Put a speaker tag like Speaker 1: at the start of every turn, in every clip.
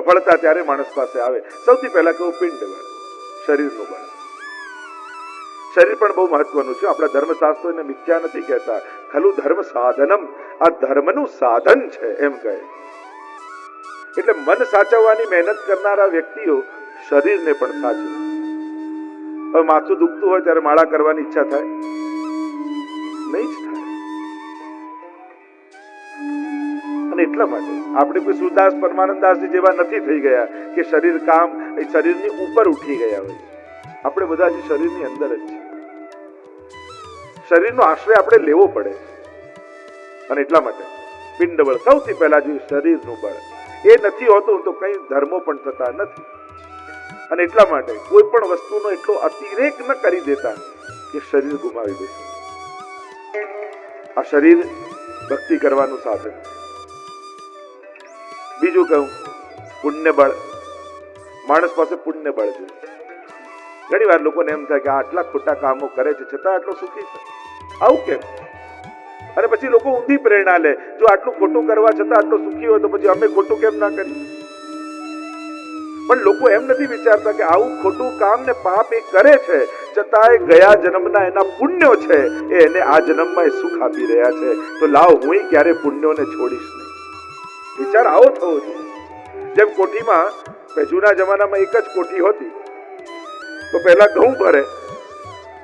Speaker 1: સફળતા ત્યારે માણસ પાસે આવે. સૌથી પહેલા કહું પિંડ બળ, શરીરનું બળ. શરીર પણ બહુ મહત્વનું છે. આપણા ધર્મશાસ્ત્રો એને મિથ્યા નથી કહેતા. ખલું ધર્મ સાધનમ, આ ધર્મનું સાધન છે એમ કહે. એટલે મન સાચવવાની મહેનત કરનારા વ્યક્તિઓ શરીરને પણ સાચવે. હવે માથું દુખતું હોય ત્યારે માળા કરવાની ઈચ્છા થાય? નહીં જ થાય. અને એટલા માટે આપણે કોઈ સુરદાસ પરમાનંદાસજી જેવા નથી થઈ ગયા કે શરીર કામ શરીરની ઉપર ઉઠી ગયા હોય. આપણે બધા જ શરીરની અંદર જ છે. શરીરનો આશ્રય આપણે લેવો પડે. અને એટલા માટે પિંડ બળ સૌથી પહેલા જોઈએ. શરીરનું બળ એ નથી હોતું તો કઈ ધર્મો પણ થતા નથી. અને એટલા માટે કોઈ પણ વસ્તુનો એટલો અતિરેક ન કરી દેતા કે શરીર ગુમાવી દેશે. આ શરીર ભક્તિ કરવાનું સાધન. બીજું કહું પુણ્ય બળ. માણસ પાસે પુણ્ય બળ છે. ઘણી વાર લોકોને એમ થાય કે આટલા ખોટા કામો કરે છે છતાં આટલો સુખી છે, આવું કેમ? અને પછી લોકો ઊંધી પ્રેરણા લે, જો આટલું ખોટું કરવા છતાં આટલો સુખી હોય તો પછી અમે ખોટું કેમ ના કરીએ? પણ લોકો એમ નથી વિચારતા કે આવું ખોટું કામ ને પાપ એ કરે છે છતાંય ગયા જન્મના એના પુણ્યો છે એ એને આ જન્મમાં સુખ આપી રહ્યા છે. તો લાવ હું ક્યારે પુણ્યોને છોડીશ નહીં. વિચાર આવો થવો જોઈએ. જેમ કોઠીમાં જૂના જમાનામાં એક જ કોઠી હતી તો પહેલા ઘઉં ભરે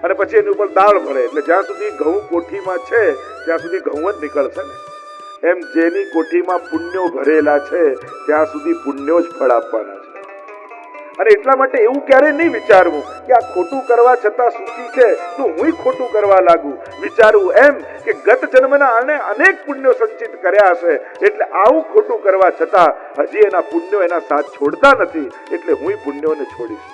Speaker 1: અને પછી એની ઉપર દાળ ભરે. એટલે જ્યાં સુધી ઘઉં કોઠીમાં છે ત્યાં સુધી ઘઉં જ નીકળશે ને. એમ જેની કોઠીમાં પુણ્યો ભરેલા છે ત્યાં સુધી પુણ્યો જ ફળ આપવાના છે. અને એટલા માટે એવું ક્યારેય નહીં વિચારવું કે આ ખોટું કરવા છતાં સુખી છે તો હું ખોટું કરવા લાગુ. વિચારવું એમ કે ગત જન્મના આને અનેક પુણ્યો સંચિત કર્યા હશે એટલે આવું ખોટું કરવા છતાં હજી એના પુણ્યો એના સાથ છોડતા નથી એટલે હું પુણ્યોને છોડીશ.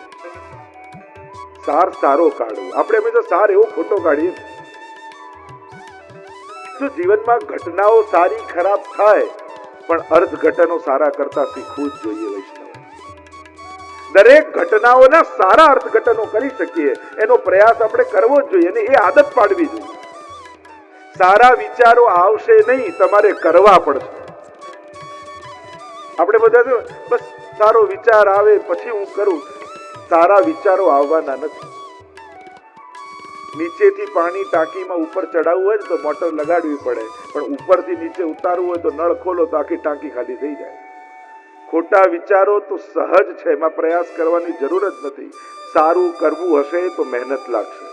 Speaker 1: સાર સારો કાઢવું. આપણે હંમેશા સાર એવો ખોટો કાઢીએ. જો જીવનમાં ઘટનાઓ સારી ખરાબ થાય પણ અર્થઘટનો સારા કરતા શીખવું જ જોઈએ. વૈષ્ણવ દરેક ઘટનાઓના સારા અર્થઘટનો કરી શકીએ એનો પ્રયાસ આપણે કરવો જ જોઈએ અને એ આદત પાડવી જોઈએ. સારા વિચારો આવશે નહીં, તમારે કરવા પડશે. આપણે બધા બસ સારો વિચાર આવે પછી હું કરું. સારા વિચારો આવવાના નથી. નીચેથી પાણી ટાંકીમાં ઉપર ચડાવવું હોય તો મોટર લગાડવી પડે, પણ ઉપરથી નીચે ઉતારવું હોય તો નળ ખોલો તો આખી ટાંકી ખાલી થઈ જાય. ખોટા વિચારો તો સહજ છે, એમાં પ્રયાસ કરવાની જરૂર જ નથી. સારું કરવું હશે તો મહેનત લાગશે.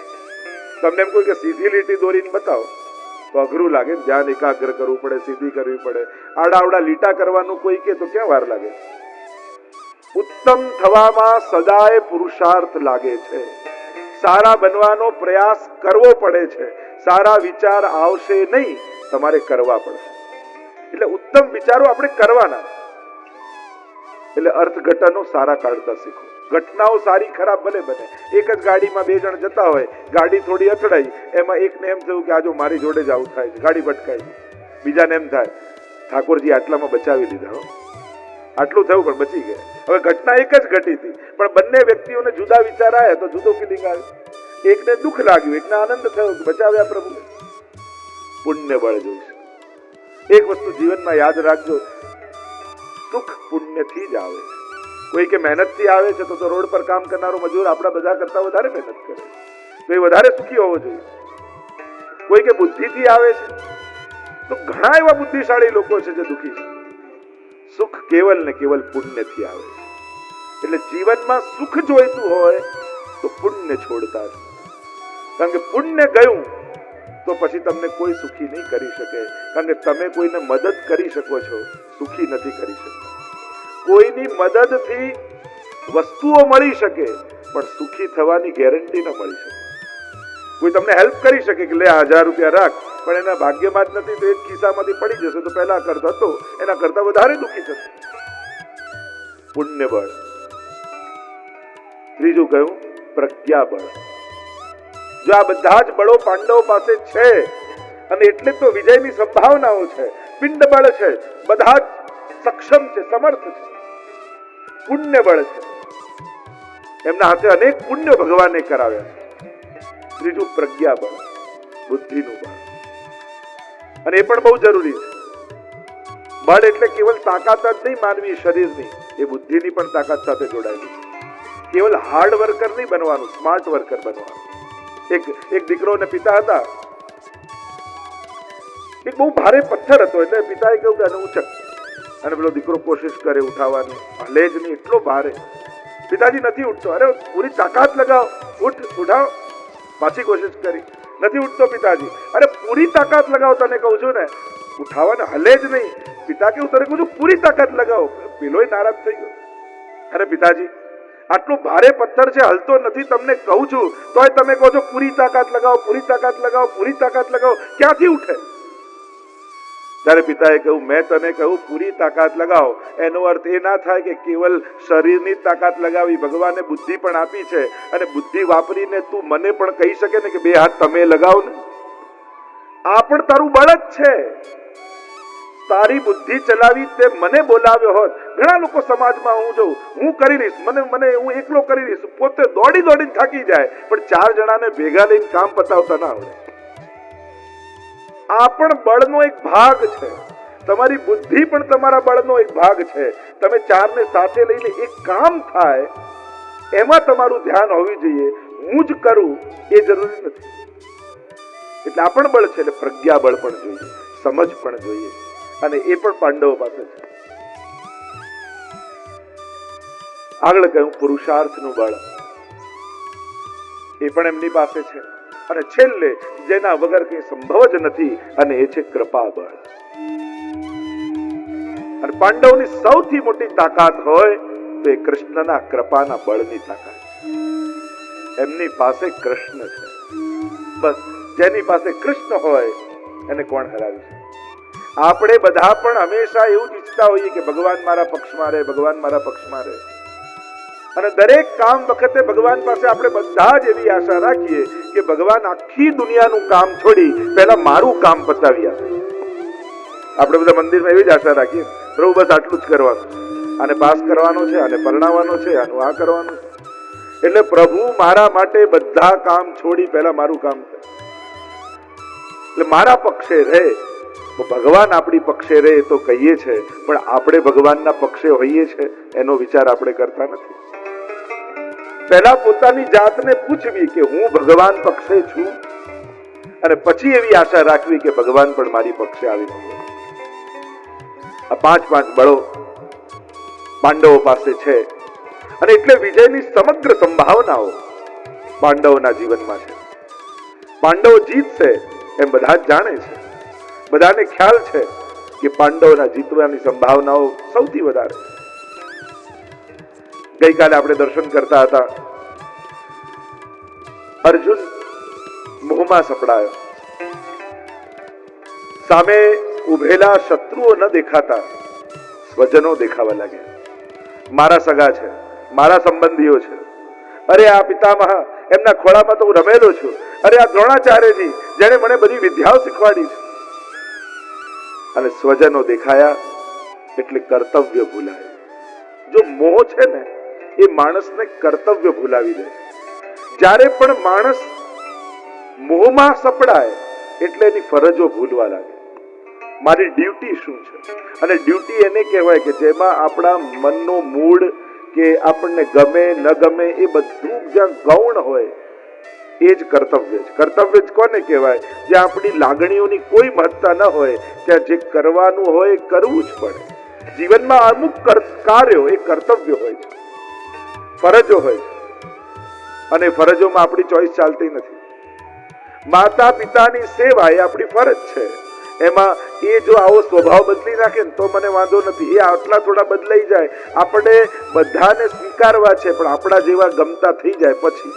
Speaker 1: તમને એમ કોઈ કે સીધી લીટી દોરીને બતાવો તો અઘરું લાગે. ધ્યાન એકાગ્ર કરવું પડે, સીધી કરવી પડે. આડાવડા લીટા કરવાનું કોઈ કે તો ક્યાં વાર લાગે? ઉત્તમ થવામાં સદાય પુરુષાર્થ લાગે છે. સારા બનવાનો પ્રયાસ કરવો પડે છે. સારા વિચાર આવશે નહીં, તમારે કરવા પડશે. એટલે ઉત્તમ વિચારો આપણે કરવાના. એટલે અર્થઘટનો સારા કાઢતા શીખો. ઘટનાઓ સારી ખરાબ ભલે બને. એક જ ગાડીમાં બે જણ જતા હોય, ગાડી થોડી અથડાઈ, એમાં એકને એમ થયું કે આજો મારી જોડે જ આવું થાય છે, ગાડી ભટકાઈ. બીજાને એમ થાય ઠાકોરજી આટલામાં બચાવી લીધા, આટલું થયું પણ બચી ગયા. હવે ઘટના એક જ ઘટી હતી પણ બંને વ્યક્તિઓને જુદા વિચાર આવ્યા તો જુદો ફિલિંગ આવ્યો. એકને દુઃખ લાગ્યું, એકને આનંદ થયો કે બચાવ્યા પ્રભુ. પુણ્ય બળ જોઈશે. એક વસ્તુ જીવનમાં યાદ રાખજો, સુખ પુણ્યથી જ આવે છે. કોઈ કે મહેનતથી આવે છે તો રોડ પર કામ કરનારો મજૂર આપણા બધા કરતા વધારે મહેનત કરે તો એ વધારે સુખી હોવો જોઈએ. કોઈ કે બુદ્ધિથી આવે છે તો ઘણા એવા બુદ્ધિશાળી લોકો છે જે દુઃખી છે. સુખ કેવલ ને કેવલ પુણ્યથી આવે છે. એટલે જીવનમાં સુખ જોઈતું હોય તો પુણ્ય છોડતા જ. કારણ કે પુણ્ય ગયું તો પછી તમને કોઈ સુખી નહીં કરી શકે. કારણ કે તમે કોઈને મદદ કરી શકો છો, સુખી નથી કરી શકતા. કોઈની મદદથી વસ્તુઓ મળી શકે પણ સુખી થવાની ગેરંટી ન મળી શકે. કોઈ તમને હેલ્પ કરી શકે કે લે 1000 રૂપિયા રાખ, પણ એના ભાગ્યમાં જ નથી તો એક ખિસ્સામાંથી પડી જશે તો પહેલા કરતો હતો એના કરતા વધારે દુઃખી થશે. પુણ્ય બળ. ત્રીજું કહ્યું પ્રજ્ઞા બળ. જો આ બધા જ બળો પાંડવો પાસે છે અને એટલે તો વિજયની સંભાવનાઓ છે. પિંડ બળ છે, બધા જ સક્ષમ છે, સમર્થ છે. પુણ્ય બળ છે, એમના હાથે અનેક પુણ્ય ભગવાને કરાવ્યા છે. ત્રીજું પ્રજ્ઞા બળ, બુદ્ધિનું બળ. અને એ પણ બહુ જરૂરી છે. બળ એટલે કેવલ તાકાત જ નહીં માનવી શરીરની, એ બુદ્ધિની પણ તાકાત સાથે જોડાયેલી છે. કેવલ હાર્ડ વર્કર નહીં બનવાનું, સ્માર્ટ વર્કર બનવાનું. એક દીકરો અને પિતા હતા. એક બહુ ભારે પથ્થર હતો એટલે પિતાએ કહ્યું કે આને ઉચક, અને પેલો દીકરો કોશિશ કરે ઉઠાવવાની, હલે જ નહીં, એટલો ભારે. પિતાજી નથી ઉઠતો. અરે પૂરી તાકાત લગાવ, ઉઠાવ. પાછી કોશિશ કરી, નથી ઉઠતો પિતાજી. અરે પૂરી તાકાત લગાવ, તને કહું છું ને, ઉઠાવવાને હલે જ નહીં. પિતા કેવું, તને કહું છું પૂરી તાકાત લગાવો. પેલોય નારાજ થઈ ગયો. અરે પિતાજી, આટલો ભારે પથ્થર છે, હલતો નથી, તમને કહું છું તોય તમે કહો છો પૂરી તાકાત લગાવો, પૂરી તાકાત લગાવો, પૂરી તાકાત લગાવો. ક્યાંથી ઉઠે? ત્યારે પિતાએ કહ્યું, મેં તને કહ્યું પૂરી તાકાત લગાવો, એનો અર્થ એ ના થાય કે કેવલ શરીરની તાકાત લગાવી. ભગવાને બુદ્ધિ પણ આપી છે, અને બુદ્ધિ વાપરીને તું મને પણ કહી શકે ને કે બે હાથ તમે લગાવો ને. આ પણ તારું બળ જ છે. તારી બુદ્ધિ ચલાવી તે મને બોલાવ્યો હોત. ઘણા લોકો સમાજમાં હું જોઉં, હું કરી લઈશ, હું એકલો કરી લઈશ, પોતે દોડીને થાકી જાય, પણ 4 જણાને ભેગા લઈને કામ પતાવતા ના આવડે. આ પણ બળનો એક ભાગ છે. તમારી બુદ્ધિ પણ તમારા બળનો એક ભાગ છે. તમે 4 ને સાથે લઈને એક કામ થાય એમાં તમારું ધ્યાન હોવી જોઈએ. હું જ કરું એ જરૂરી નથી. એટલે આ પણ બળ છે. એટલે પ્રજ્ઞા બળ પણ જોઈએ, સમજ પણ જોઈએ, અને એ પણ પાંડવો પાસે છે. આગળ કહ્યું પુરુષાર્થનું બળ, એ પણ એમની પાસે છે. અને છેલ્લે જેના વગર કઈ સંભવ જ નથી, અને એ છે કૃપા બળ. અને પાંડવોની સૌથી મોટી તાકાત હોય તો એ કૃષ્ણના કૃપાના બળની તાકાત છે. એમની પાસે કૃષ્ણ છે. બસ જેની પાસે કૃષ્ણ હોય એને કોણ હરાવી શકે? આપણે બધા પણ હંમેશા એવું જ ઈચ્છતા હોઈએ કે ભગવાન મારા પક્ષમાં રહે, ભગવાન મારા પક્ષમાં રહે. અને દરેક કામ વખતે ભગવાન પાસે આપણે બધા જ એવી આશા રાખીએ કે ભગવાન આખી દુનિયાનું કામ છોડી પહેલા મારું કામ પતાવી આપે. આપણે બધા મંદિરમાં એવી જ આશા રાખીએ, પ્રભુ બસ આટલું જ કરવાનું છે, આને પાસ કરવાનો છે, આને પરણાવવાનો છે, આનું આ કરવાનું છે. એટલે પ્રભુ મારા માટે બધા કામ છોડી પહેલા મારું કામ કરે, એટલે મારા પક્ષે રહે. ભગવાન આપણી પક્ષે રહે તો કહીએ છે, પણ આપણે ભગવાનના પક્ષે હોઈએ છે એનો વિચાર આપણે કરતા નથી. પહેલા પોતાની જાતને પૂછવી કે હું ભગવાન પક્ષે છું, અને પછી એવી આશા રાખવી કે ભગવાન પણ મારી પક્ષે આવી શકે. આ 5 બળો પાંડવો પાસે છે, અને એટલે વિજયની સમગ્ર સંભાવનાઓ પાંડવોના જીવનમાં છે. પાંડવો જીતશે એમ બધા જ જાણે છે. બધાને ખ્યાલ છે કે પાંડવોના જીતવાની સંભાવનાઓ સૌથી વધારે. ગઈકાલે આપણે દર્શન કરતા હતા, અર્જુન મોહમાં સપડાયો. સામે ઉભેલા શત્રુઓ ન દેખાતા સ્વજનો દેખાવા લાગ્યા. મારા સગા છે, મારા સંબંધીઓ છે. અરે આ પિતામહ, એમના ખોળામાં તો હું રમેલો છું. અરે આ દ્રોણાચાર્યજી, જેને મને બધી વિદ્યાઓ શીખવાડી છે. અને સ્વજનો દેખાયા એટલે કર્તવ્ય ભૂલાય. જો મોહ છે ને, એ માણસને કર્તવ્ય ભૂલાવી દે. જ્યારે પણ માણસ મોહમાં સપડાય એટલે એની ફરજો ભૂલવા લાગે. મારી ડ્યુટી શું છે? અને ડ્યુટી એને કહેવાય કે જેમાં આપણા મનનો મૂડ કે આપણને ગમે ન ગમે એ બધું જ્યાં ગૌણ હોય એ જ કર્તવ્ય છે. કર્તવ્ય જ કોને કહેવાય? જ્યાં આપણી લાગણીઓની કોઈ મહત્તા ન હોય, ત્યાં જે કરવાનું હોય એ કરવું જ પડે. જીવનમાં અમુક કાર્યો એ કર્તવ્ય હોય છે, ફરજો હોય છે, અને ફરજોમાં આપણી ચોઈસ ચાલતી નથી. માતા પિતાની સેવા એ આપણી ફરજ છે. એમાં એ જો આવો સ્વભાવ બદલી નાખે ને તો મને વાંધો નથી. એ આટલા થોડા બદલાઈ જાય, આપણે બધાને સ્વીકારવા છે, પણ આપણા જેવા ગમતા થઈ જાય પછી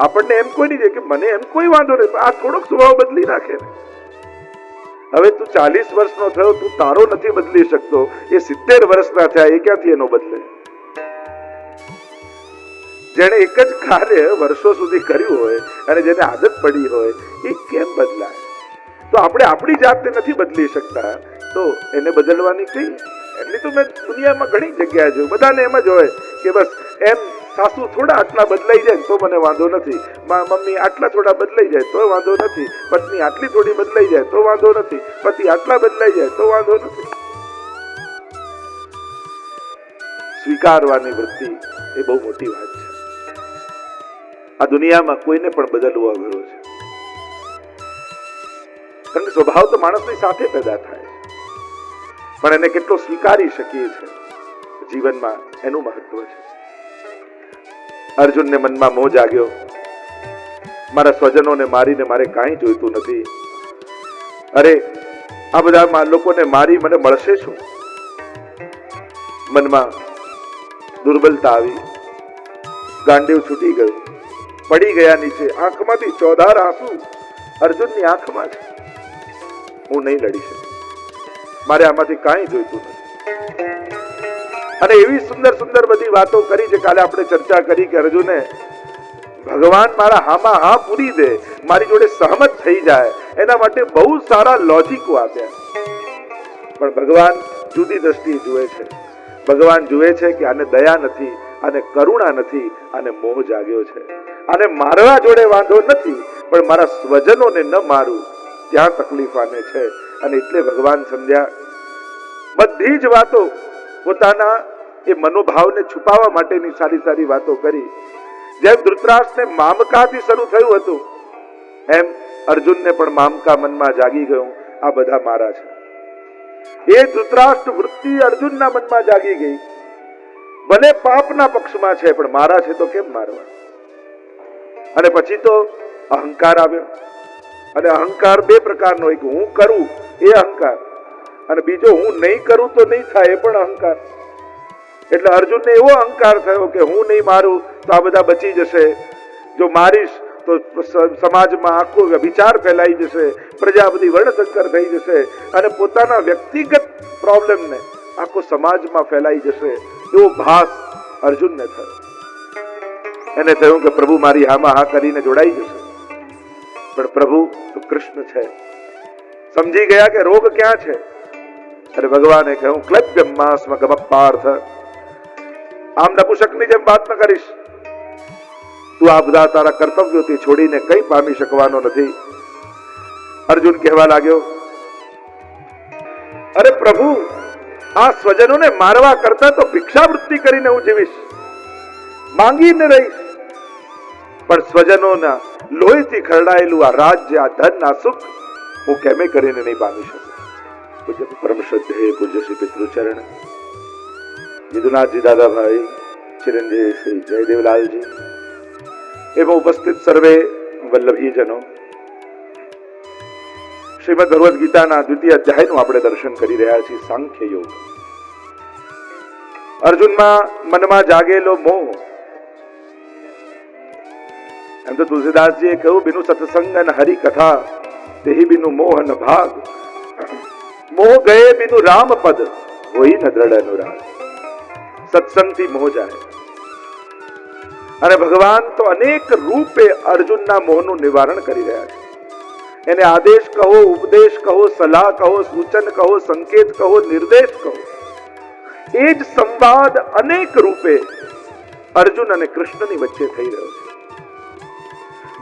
Speaker 1: આપણને એમ કોઈ નહીં કે મને એમ કોઈ વાંધો નહીં, આ થોડોક સ્વભાવ બદલી નાખે ને. હવે તું 40 વર્ષનો થયો, તું તારો નથી બદલી શકતો, એ 70 વર્ષના થયા, એ ક્યાંથી એનો બદલે? જેને એક જ કાર્ય વર્ષો સુધી કર્યું હોય અને જેને આદત પડી હોય એ કેમ બદલાય? તો આપણે આપણી જાતને નથી બદલી શકતા, તો એને બદલવાની કઈ? એટલી તો મેં દુનિયામાં ઘણી જગ્યાએ જોયું, બધાને એમ જ હોય કે બસ એમ સાસુ થોડા આટલા બદલાઈ જાય તો મને વાંધો નથી, મમ્મી આટલા થોડા બદલાઈ જાય તો વાંધો નથી, પત્ની આટલી થોડી બદલાઈ જાય તો વાંધો નથી, પતિ આટલા બદલાઈ જાય તો વાંધો નથી. સ્વીકારવાની વૃત્તિ એ બહુ મોટી વાત છે. આ દુનિયામાં કોઈને પણ બદલવું અઘરું છે, કારણ કે સ્વભાવ તો માણસની સાથે પેદા થાય છે, પણ એને કેટલો સ્વીકારી શકીએ છે જીવનમાં એનું મહત્વ છે. અર્જુનને મનમાં મોહ જાગ્યો, મારા સ્વજનોને મારીને મારે કાંઈ જોઈતું નથી. અરે આ બધા લોકોને મારી મને મળશે શું? મનમાં દુર્બલતા આવી, ગાંડીવ છૂટી ગયું, પડી ગયા નીચે. આંખમાંથી ચોધાર આંસુ અર્જુનની આંખમાં છે. હું નહીં લડી શકું, મારે આમાંથી કાંઈ જોઈતું નથી. અને એવી સુંદર સુંદર બધી વાતો કરી જે કાલે આપણે ચર્ચા કરી કે અર્જુને ભગવાન મારા હામાં હા પૂરી દે, મારી જોડે સહમત થઈ જાય, એના માટે બહુ સારા લોજિકો આપ્યા. પણ ભગવાન જુદી દ્રષ્ટિએ જુએ છે. ભગવાન જુએ છે કે આને દયા નથી, આને કરુણા નથી, આને મોહ જાગ્યો છે. આને મારવા જોડે વાંધો નથી, પણ મારા સ્વજનોને ન મારું ત્યાં તકલીફ આને છે. અને એટલે ભગવાન સમજ્યા. બધી જ વાતો પોતાના એ મનોભાવને છુપાવવા માટેની સારી સારી વાતો કરી. જેમ ધૃતરાષ્ટ્રને મામકાથી શરૂ થયું હતું, એમ અર્જુનને પણ મામકા મનમાં જાગી ગયું, આ બધા મારા છે. એ ધૃતરાષ્ટ્ર વૃત્તિ અર્જુનના મનમાં જાગી ગઈ. ભલે પાપના પક્ષમાં છે, પણ મારા છે તો કેમ મારવા? અને પછી તો અહંકાર આવ્યો. અને અહંકાર બે પ્રકારનો, એક હું કરું એ અહંકાર, અને બીજો હું નહીં કરું તો નહીં થાય એ પણ અહંકાર. એટલે અર્જુનને એવો અહંકાર થયો કે હું નહીં મારું તો આ બધા બચી જશે, જો મારીશ તો સમાજમાં આખો વિચાર ફેલાઈ જશે, પ્રજા બધી વર્ણશંકર થઈ જશે, અને પોતાના વ્યક્તિગત પ્રોબ્લેમને આખો સમાજમાં ફેલાઈ જશે એવો ભાસ અર્જુનને થયો. એને થયું કે પ્રભુ મારી હામાં હા કરીને જોડાઈ જશે. પણ પ્રભુ તો કૃષ્ણ છે, સમજી ગયા કે રોગ ક્યાં છે. અને ભગવાને કહ્યું ક્લબ્યમ્માસ્મ ગમપાર્થ, આમ નપુસકની જેમ વાત ન કરીશ. તું આ બધા તારા કર્તવ્યોથી છોડીને કઈ પામી શકવાનો નથી. અર્જુન કહેવા લાગ્યો, અરે પ્રભુ, આ સ્વજનોને મારવા કરતા તો ભિક્ષાવૃત્તિ કરીને હું જીવીશ, માંગીને રહીશ. પણ સ્વજનોના લોહીથી ખરડાયેલું આ રાજ્ય, આ ધન, આ સુખ હું કેમે કરીને નહીં પામી શકું. પૂજ્ય પરમ શ્રદ્ધેય પૂજ્ય શ્રી પિતૃચરણ વિદુનાથજી દાદાભાઈ, ચિરંજીવી શ્રી જયદેવલાલજી, એમાં ઉપસ્થિત સર્વે વલ્લભીજનો, શ્રીમદ ભગવદ્ ગીતાના દ્વિતીય અધ્યાયનું આપણે દર્શન કરી રહ્યા છીએ. સાંખ્ય યોગ. અર્જુનમાં મનમાં જાગેલો મોહ. એમ તો તુલસીદાસજીએ કહ્યું, બિનું સત્સંગ ન હરિ કથા, તેહી બિનું મોહ ન ભાગ. મોહ ગયે બિનું રામ પદ, હોઈ ન દ્રઢ અનુરાગ. સત્સંગથી મોહ જાય. અને ભગવાન તો અનેક રૂપે અર્જુનના મોહનું નિવારણ કરી રહ્યા છે. એને આદેશ કહો, ઉપદેશ કહો, સલાહ કહો, સૂચન કહો, સંકેત કહો, નિર્દેશ કહો, એ જ સંવાદ અનેક રૂપે અર્જુન અને કૃષ્ણની વચ્ચે થઈ રહ્યો છે.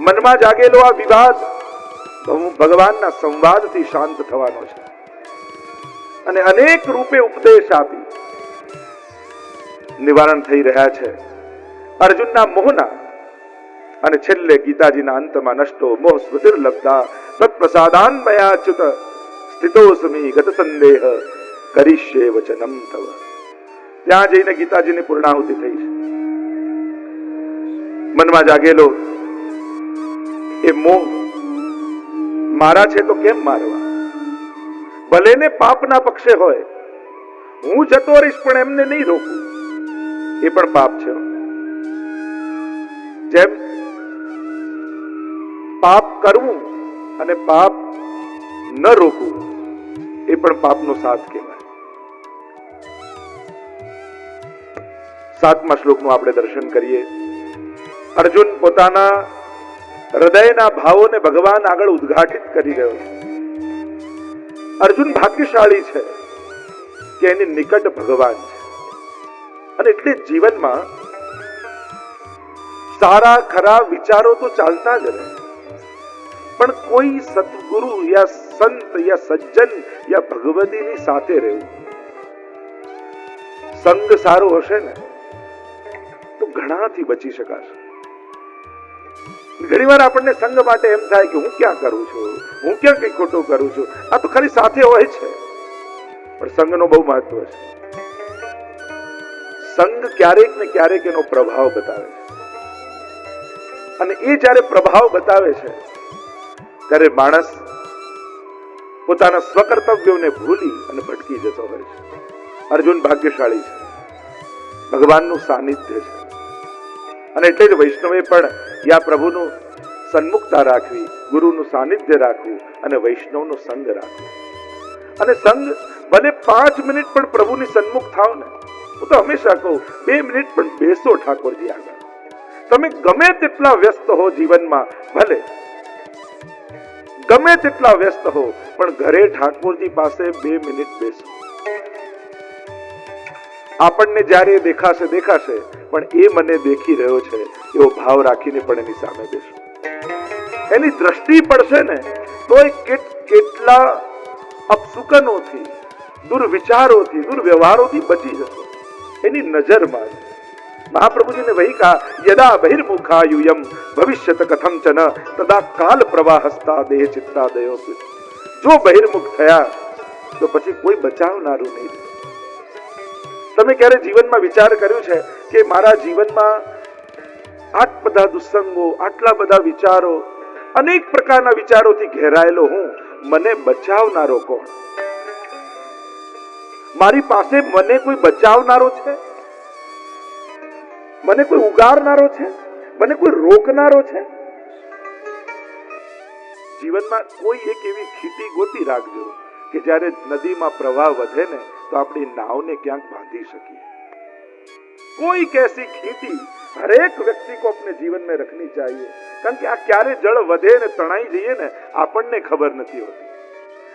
Speaker 1: મનમાં જાગેલો આ વિવાદ ભગવાનના સંવાદથી શાંત થવાનો છે. અને અનેક રૂપે ઉપદેશ આપી નિવારણ થઈ રહ્યા છે અર્જુનના મોહના. અને છેલ્લે ગીતાજીના અંતમાં નષ્ટો મોહ સ્મૃતિર્લબ્ધા તત્પ્રસાદાન્મયાચ્યુત સ્થિતોસ્મિ ગત સંદેહ કરીષ્યે વચનમ તવ. ત્યાં જઈને ગીતાજીની પૂર્ણાહુતિ થઈ છે. મનમાં જાગેલો એ મોહ મારા છે તો કેમ મારવા? ભલે ને પાપના પક્ષે હોય, હું જતો રહીશ પણ એમને નહીં રોકું, એ પણ પાપ છે. જેમ પાપ કરવું અને પાપ ન રોકવું એ પણ પાપનો સાથ કહેવાય. 7મા શ્લોકનું આપણે દર્શન કરીએ. અર્જુન પોતાના હૃદયના ભાવોને ભગવાન આગળ ઉદ્ઘાટિત કરી રહ્યો છે. અર્જુન ભાગ્યશાળી છે કે એની નિકટ ભગવાન છે. અને એટલે જીવનમાં સારા ખરાબ વિચારો તો ચાલતા જ રહે, પણ કોઈ સદગુરુ યા સંત યા સજ્જન યા ભગવતીની સાથે રહેવું, સંગ સારો હશે ને તો ઘણાથી બચી શકાશે. ઘણી વાર આપણને સંગ માટે એમ થાય કે હું ક્યાં કરું છું, હું ક્યાં કઈ ખોટું કરું છું. આ તો ખાલી સાથે હોય છે, પણ સંગનો બહુ મહત્વ છે. સંગ ક્યારેક ને ક્યારેક એનો પ્રભાવ બતાવે છે, અને એ જ્યારે પ્રભાવ બતાવે છે ત્યારે માણસ પોતાના સ્વકર્તવ્યોને ભૂલી અને ભટકી જતો હોય છે. અર્જુન ભાગ્યશાળી છે, ભગવાનનું સાનિધ્ય છે, અને એટલે જ વૈષ્ણવે પણ યા પ્રભુનું સન્મુખતા રાખવી, ગુરુનું સાનિધ્ય રાખવું અને વૈષ્ણવનો સંગ રાખવો. અને સંગ ભલે 5 મિનિટ પણ પ્રભુની સન્મુખ થાવ ને, હું તો હંમેશા કહું 2 મિનિટ પણ બેસો ઠાકોરજી આગળ. તમે ગમે તેટલા વ્યસ્ત હો જીવનમાં, ભલે ગમે તેટલા વ્યસ્ત હો, પણ ઘરે ઠાકોરજી પાસે 2 મિનિટ બેસો. આપણને જ્યારે દેખાશે દેખાશે, પણ એ મને દેખી રહ્યો છે એવો ભાવ રાખીને પણ એની સામે બેસો. એની દ્રષ્ટિ પડશે ને તો કેટલા અપશુકનોથી, દુર્વિચારોથી, દુર્વ્યવહારોથી બચી જશો એની નજરમાં. મહાપ્રભુજીને વહી કહા, યદા બહિર્મુખાયુયમ ભવિષ્યત કથમ ચન તદા કાલ પ્રવાહસ્તા દેહ ચિત્તાદયો. જો બહિર્મુખ થયા તો પછી કોઈ બચાવનારું નહીં. તમે ક્યારે જીવનમાં વિચાર કર્યો છે કે મારા જીવનમાં આટલા બધા દુસ્સંગો, આટલા બધા વિચારો, અનેક પ્રકારના વિચારોથી ઘેરાયેલો હું, મને બચાવનારો કોણ? મારી પાસે મને કોઈ બચાવનારો છે? મને કોઈ ઉગારનારો છે? મને કોઈ રોકનારો છે? જીવનમાં કોઈ એક એવી ખીટી ગોતી રાખજો કે જ્યારે નદીમાં પ્રવાહ વધે ને તો આપણી નાવને ક્યાંક બાંધી શકીએ. कोई कैसी खींटी हर एक व्यक्ति को अपने जीवन में रखनी चाहिए, कारण કે આ ક્યારે જળ વધે ને તણાઈ જઈએ ને આપણને ખબર નથી હોતી.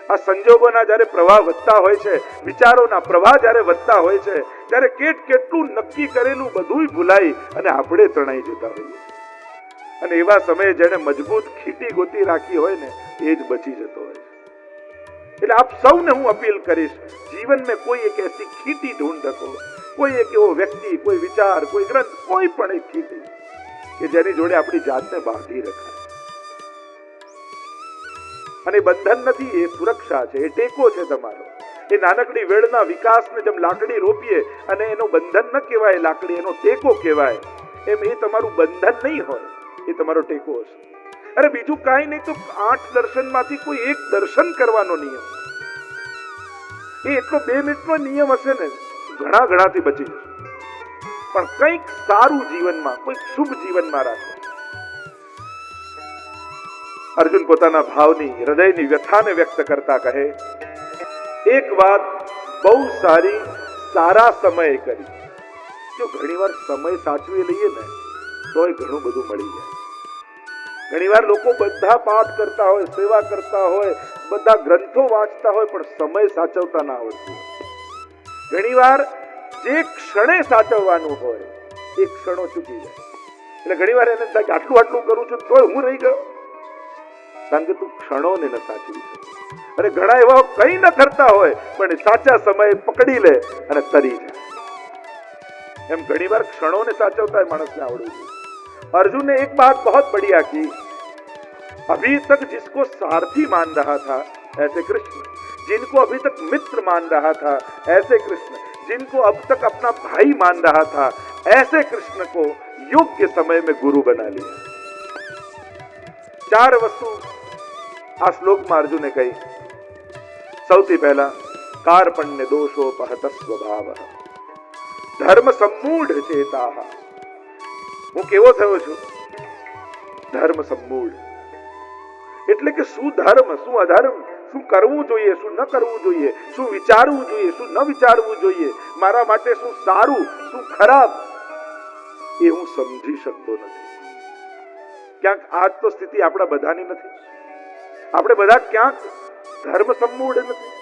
Speaker 1: આ સંજોગોના જ્યારે પ્રવાહ વધતા હોય છે, વિચારોના પ્રવાહ જ્યારે વધતા હોય છે, ત્યારે કેટલું નક્કી કરેલું બધુંય ભૂલાઈ અને આપણે તણાઈ જતા હોઈએ. અને એવા સમયે જેને મજબૂત ખીટી ગોતી રાખી હોય ને એ જ બચી જતો હોય છે. એટલે આપ સૌને હું અપીલ કરીશ, જીવન में कोई एक ऐसी खीटी ढूंढ रखो, કોઈ એક એવો વ્યક્તિ, કોઈ વિચાર, કોઈ ગ્રંથ, કોઈ પણ એક ખીટી કે જેની જોડે આપણી જાતને બાંધી રખાય. અને બંધન નથી, એ સુરક્ષા છે, એ ટેકો છે તમારો. એ નાનકડી વેળના વિકાસને જેમ લાકડી રોપીએ અને એનો બંધન ન કહેવાય, લાકડી એનો ટેકો કહેવાય, એમ એ તમારું બંધન નહીં હોય, એ તમારો ટેકો હશે. અરે બીજું કાંઈ નહીં તો 8 દર્શનમાંથી કોઈ એક દર્શન કરવાનો નિયમ, એ એટલો 2 મિનિટનો નિયમ હશે ને, ઘણાથી બચી જશે. પણ કંઈક સારું જીવનમાં, કોઈક શુભ જીવનમાં રાખો. અર્જુન પોતાના ભાવની, હૃદયની વ્યથાને વ્યક્ત કરતા કહે, એક વાત બહુ સારી સારા સમયે કરી. જો ઘણીવાર સમય સાચવી લઈએ ને તો એ ઘણું બધું મળી જાય. ઘણીવાર લોકો બધા પાઠ કરતા હોય, સેવા કરતા હોય, બધા ગ્રંથો વાંચતા હોય, પણ સમય સાચવતા ના આવડતું. ઘણીવાર જે ક્ષણે સાચવવાનું હોય એ ક્ષણો ચૂકી જાય. એટલે ઘણીવાર એને થાય કે આટલું કરું છું તોય હું રહી ગયો, કારણ કે તું ક્ષણોને ન સાચવી શકે. અને ઘણા એવા કંઈ ન કરતા હોય પણ સાચા સમયે પકડી લે અને તરી જાય. એમ ઘણીવાર ક્ષણોને સાચવતા માણસને આવડવું જોઈએ. अर्जुन ने एक बात बहुत बढ़िया की, अभी तक जिसको सारथी मान रहा था ऐसे कृष्ण, जिनको अभी तक मित्र मान रहा था ऐसे कृष्ण, जिनको अब तक अपना भाई मान रहा था ऐसे कृष्ण को योग्य समय में गुरु बना लिया. 4 वस्तु આ શ્લોકમાં અર્જુને કહી. સૌથી પહેલા કાર્પણ્ય દોષોપહત સ્વભાવ, ધર્મ સમ્મૂઢ ચેતાહ. હું કેવો થયો છું? ધર્મ સમ્મૂઢ. એટલે કે શું ધર્મ, શું અધર્મ, શું કરવું જોઈએ, શું ન કરવું જોઈએ, શું વિચારવું જોઈએ, શું ન વિચારવું જોઈએ, મારા માટે શું સારું, શું ખરાબ, એ હું સમજી શકતો નથી. ક્યાંક આજ તો સ્થિતિ આપણા બધાની નથી. આપણે બધા ક્યાંક धर्म सम्मूढ़ नहीं.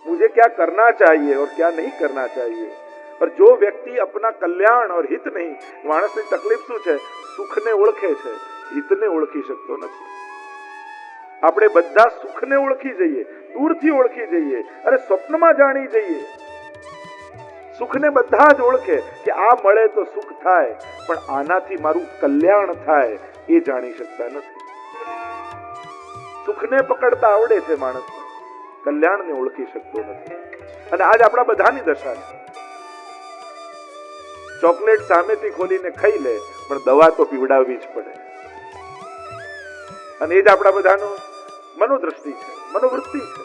Speaker 1: मुझे क्या करना चाहिए और क्या नहीं करना चाहिए. पर जो व्यक्ति अपना कल्याण और हित नहीं, માણસની તકલીફ શું છે? સુખને ઓળખે છે, હિતને ઓળખી શકતો નથી. આપણે બધા સુખને ઓળખી જઈએ, દૂરથી ઓળખી જઈએ, અરે સ્વપ્નમાં જાણી જઈએ. સુખને બધા જ ઓળખે કે આ મળે તો સુખ થાય, પણ આનાથી મારું કલ્યાણ થાય એ જાણી શકતા નથી. સુખને પકડતા આવડે છે માણસ, કલ્યાણને ઓળખી શકતો નથી. અને આજ આપણા બધાની દશા છે. ચોકલેટ સામેથી ખોલીને ખાઈ લે, પણ દવા તો પીવડાવવી જ પડે. અને એ જ આપણા બધાનું મનોદ્રષ્ટિ છે, મનોવૃત્તિ છે.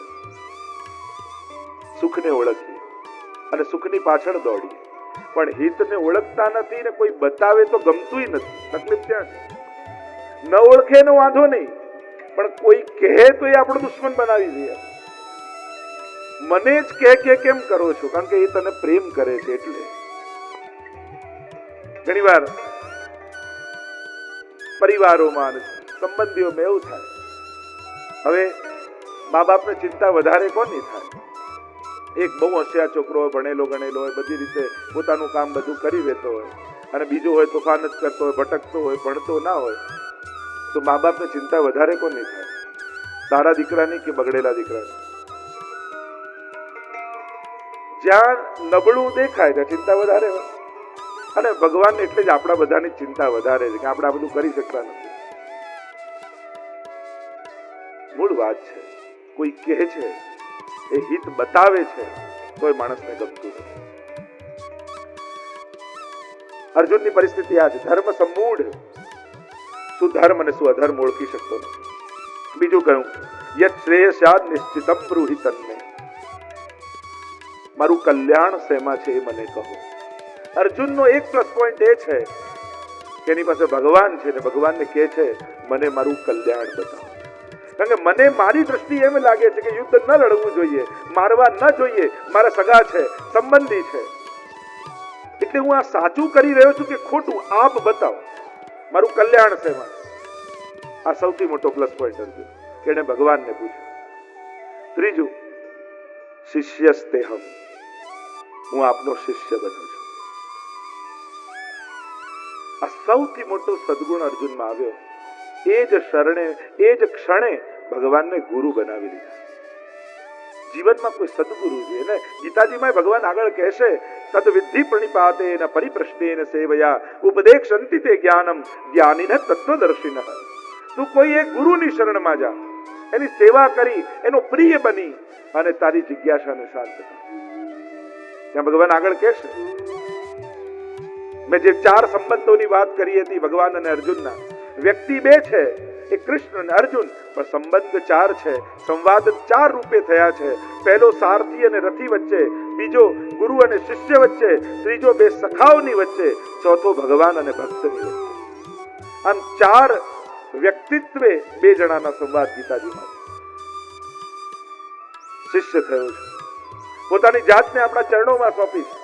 Speaker 1: સુખને ઓળખીએ અને સુખની પાછળ દોડીએ, પણ હિતને ઓળખતા નથી ને કોઈ બતાવે તો ગમતું નથી. તકલીફ ત્યાં છે. ન ઓળખે એનો વાંધો નહીં, પણ કોઈ કહે તો એ આપણો દુશ્મન બનાવી દે. મને જ કે કેમ કરો છો? કારણ કે એ તને પ્રેમ કરે છે એટલે. ઘણી વાર પરિવારોમાં સંબંધીઓમાં એવું થાય, હવે મા બાપને ચિંતા વધારે કોની થાય? એક બહુ હોશિયાર છોકરો હોય, ભણેલો ગણેલો હોય, બધી રીતે પોતાનું કામ બધું કરી લેતો હોય, અને બીજો હોય તોફાન જ કરતો હોય, ભટકતો હોય, ભણતો ના હોય, તો મા બાપને ચિંતા વધારે કોની થાય? સારા દીકરાની કે બગડેલા દીકરાની? જ્યાં નબળું દેખાય ત્યાં ચિંતા વધારે હોય. અને ભગવાન એટલે જ આપણા બધાની ચિંતા વધારે છે કે આપણે આ બધું કરી શકતા નથી. મૂળ વાત છે, કોઈ કહે છે, એ હિત બતાવે છે, તોય માણસને ગમતું નથી. અર્જુનની પરિસ્થિતિ આ છે. ધર્મ સમૂઢ, શું ધર્મ અને શું અધર્મ ઓળખી શકતો નથી. બીજું કહ્યું, યત શ્રેયસ્યાદ નિશ્ચિતમ બ્રૂહિ તન્મે. મારું કલ્યાણ શેમાં છે એ મને કહો. અર્જુનનો એક પ્લસ પોઈન્ટ એ છે કે એની પાસે ભગવાન છે, ને ભગવાનને કહે છે મને મારું કલ્યાણ બતાવો. કારણ કે મને મારી દ્રષ્ટિ એમ લાગે છે કે યુદ્ધ ન લડવું જોઈએ, મારવા ન જોઈએ, મારા સગા છે, સંબંધી છે, એટલે હું આ સાચું કરી રહ્યો છું કે ખોટું, આપ બતાવો, મારું કલ્યાણ શેમાં. આ સૌથી મોટો પ્લસ પોઈન્ટ અર્જુન કે એને ભગવાનને પૂછ્યું. ત્રીજું, શિષ્યસ્તેહમ, હું આપનો શિષ્ય બનું છું. આ સૌથી મોટો સદગુણ અર્જુનમાં આવ્યો. એ જ ક્ષણે ભગવાનને ગુરુ બનાવી લીધા. જીવનમાં કોઈ સદગુરુ જોઈએ ને. ગીતાજીમાં ભગવાન આગળ કહેશે, તદ વિદ્ધિ પ્રણિપાતેન પરિપ્રશ્નેન સેવયા ઉપદેક્ષંતિ તે જ્ઞાનમ જ્ઞાનિનઃ તત્વદર્શિનઃ. તું કોઈ એક ગુરુની શરણમાં જા, એની સેવા કરી, એનો પ્રિય બની અને તારી જિજ્ઞાસાને શાંત કર. ત્યાં ભગવાન આગળ કહેશે, મેં જે 4 સંબંધોની વાત કરી હતી ભગવાન અને અર્જુનના, વ્યક્તિ 2 છે, એ કૃષ્ણ અને અર્જુન, પણ સંબંધ 4 છે. સંવાદ 4 રૂપે થયા છે. પહેલો સારથી અને રથી વચ્ચે, બીજો ગુરુ અને શિષ્ય વચ્ચે, ત્રીજો 2 સખાઓની વચ્ચે, ચોથો ભગવાન અને ભક્તની વચ્ચે. આમ 4 વ્યક્તિત્વે 2 જણાના સંવાદ ગીતાજીમાં. શિષ્ય થયો છે, પોતાની જાતને આપણા ચરણોમાં સોંપી છે,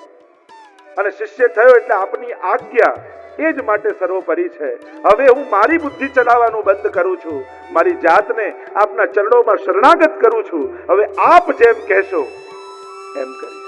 Speaker 1: અને શિષ્ય થયો એટલે આપની આજ્ઞા એ જ માટે સર્વોપરી છે. હવે હું મારી બુદ્ધિ ચલાવવાનું બંધ કરું છું, મારી જાતને આપના ચરણોમાં શરણાગત કરું છું. હવે આપ જેમ કહેશો એમ કરીશ.